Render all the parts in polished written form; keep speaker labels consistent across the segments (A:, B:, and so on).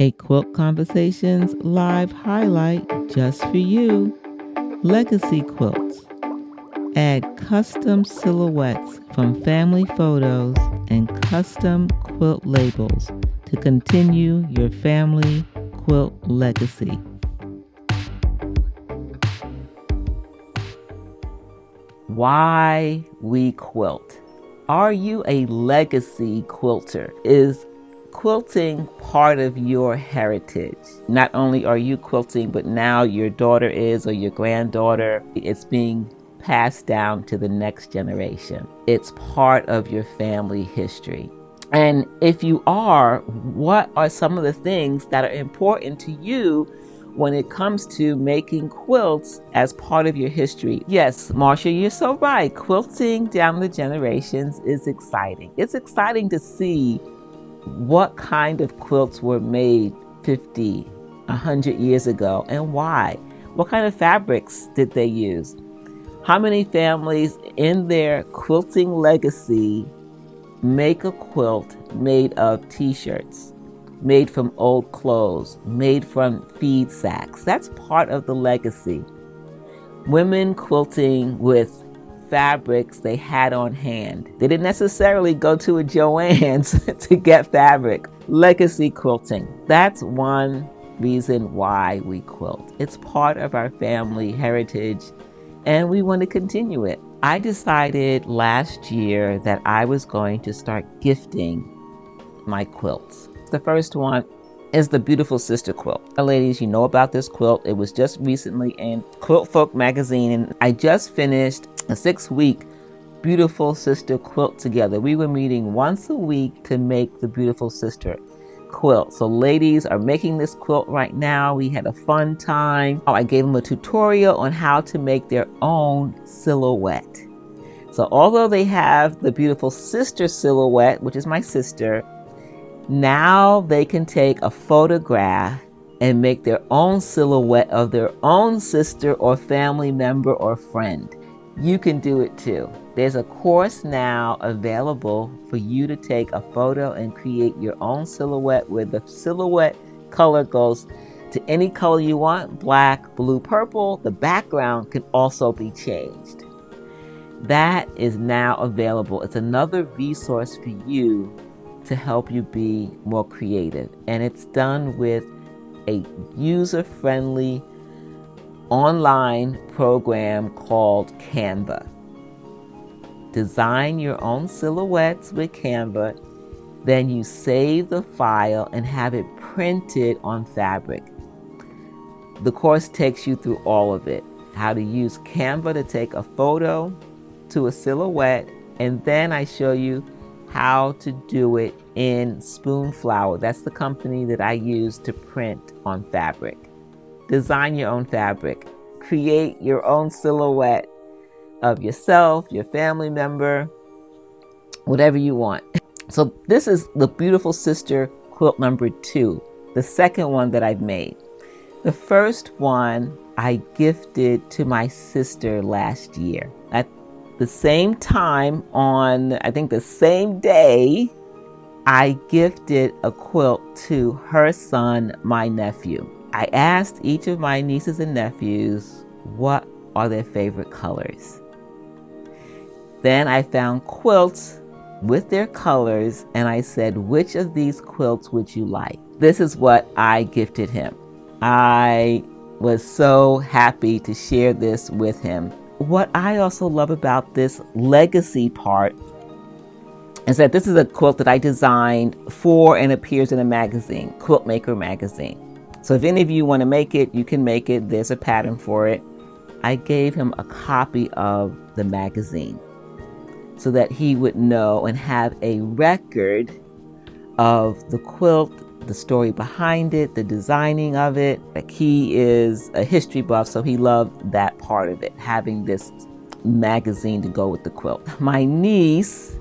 A: A Quilt Conversations live highlight just for you. Legacy Quilts. Add custom silhouettes from family photos and custom quilt labels to continue your family quilt legacy. Why we quilt? Are you a legacy quilter? Is quilting part of your heritage? Not only are you quilting, but now your daughter is, or your granddaughter. It's being passed down to the next generation. It's part of your family history. And if you are, what are some of the things that are important to you when it comes to making quilts as part of your history? Yes, Marcia, you're so right. Quilting down the generations is exciting. It's exciting to see what kind of quilts were made 50, 100 years ago and why. What kind of fabrics did they use? How many families in their quilting legacy make a quilt made of t-shirts, made from old clothes, made from feed sacks? That's part of the legacy. Women quilting with fabrics they had on hand. They didn't necessarily go to a Joann's to get fabric. Legacy quilting. That's one reason why we quilt. It's part of our family heritage and we want to continue it. I decided last year that I was going to start gifting my quilts. The first one is the Beautiful Sister quilt. Ladies, you know about this quilt. It was just recently in Quilt Folk magazine, and I just finished a 6-week Beautiful Sister quilt together. We were meeting once a week to make the Beautiful Sister quilt. So ladies are making this quilt right now. We had a fun time. I gave them a tutorial on how to make their own silhouette. So although they have the Beautiful Sister silhouette, which is my sister, now they can take a photograph and make their own silhouette of their own sister or family member or friend. You can do it too. There's a course now available for you to take a photo and create your own silhouette where the silhouette color goes to any color you want, black, blue, purple. The background can also be changed. That is now available. It's another resource for you to help you be more creative. And it's done with a user-friendly online program called Canva. Design your own silhouettes with Canva, then you save the file and have it printed on fabric. The course takes you through all of it. How to use Canva to take a photo to a silhouette, and then I show you how to do it in Spoonflower. That's the company that I use to print on fabric. Design your own fabric. Create your own silhouette of yourself, your family member, whatever you want. So this is the Beautiful Sister quilt number 2, the second one that I've made. The first one I gifted to my sister last year. At the same time, on I think the same day, I gifted a quilt to her son, my nephew. I asked each of my nieces and nephews what are their favorite colors. Then I found quilts with their colors and I said, which of these quilts would you like? This is what I gifted him. I was so happy to share this with him. What I also love about this legacy part is that this is a quilt that I designed for and appears in a magazine, Quilt Maker magazine. So if any of you want to make it, you can make it. There's a pattern for it. I gave him a copy of the magazine so that he would know and have a record of the quilt, the story behind it, the designing of it. Like, he is a history buff, so he loved that part of it, having this magazine to go with the quilt. My niece,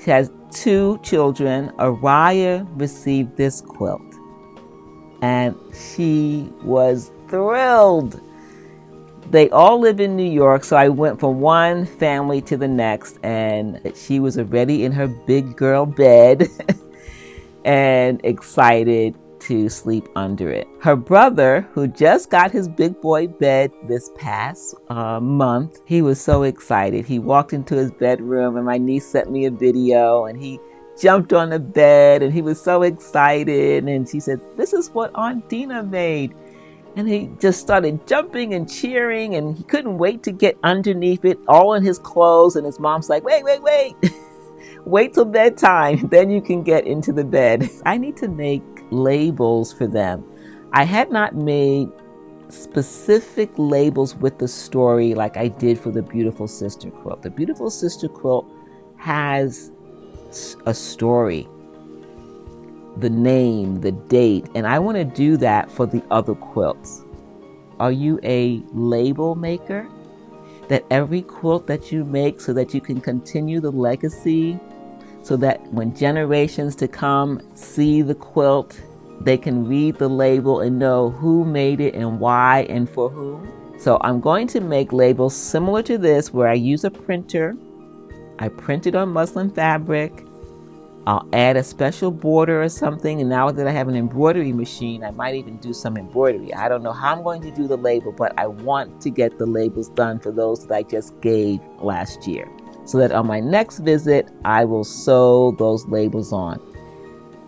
A: she has 2 children. Araya received this quilt and she was thrilled. They all live in New York, so I went from one family to the next, and she was already in her big girl bed and excited to sleep under it. Her brother, who just got his big boy bed this past month, he was so excited. He walked into his bedroom and my niece sent me a video and he jumped on the bed and he was so excited. And she said, "This is what Aunt Dina made." And he just started jumping and cheering and he couldn't wait to get underneath it, all in his clothes. And his mom's like, wait. Wait till bedtime, then you can get into the bed. I need to make labels for them. I had not made specific labels with the story like I did for the Beautiful Sister quilt. The Beautiful Sister quilt has a story, the name, the date, and I want to do that for the other quilts. Are you a label maker? That every quilt that you make so that you can continue the legacy, so that when generations to come see the quilt, they can read the label and know who made it and why and for whom. So I'm going to make labels similar to this where I use a printer. I print it on muslin fabric. I'll add a special border or something. And now that I have an embroidery machine, I might even do some embroidery. I don't know how I'm going to do the label, but I want to get the labels done for those that I just gave last year, so that on my next visit, I will sew those labels on.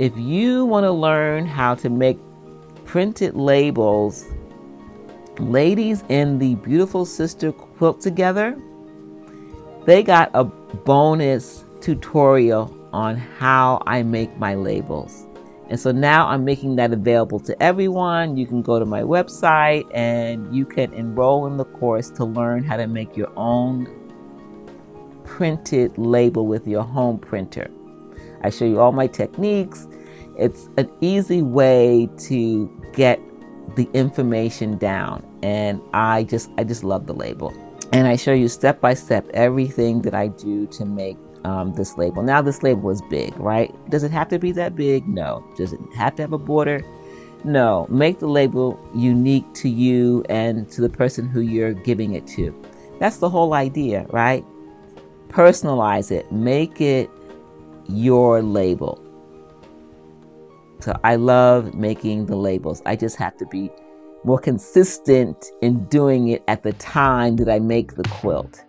A: If you want to learn how to make printed labels, ladies in the Beautiful Sister Quilt Together, they got a bonus tutorial on how I make my labels. And so now I'm making that available to everyone. You can go to my website and you can enroll in the course to learn how to make your own printed label with your home printer. I show you all my techniques. It's an easy way to get the information down. And I just love the label. And I show you step by step everything that I do to make this label. Now this label is big, right? Does it have to be that big? No. Does it have to have a border? No. Make the label unique to you and to the person who you're giving it to. That's the whole idea, right? Personalize it. Make it your label. So I love making the labels. I just have to be more consistent in doing it at the time that I make the quilt.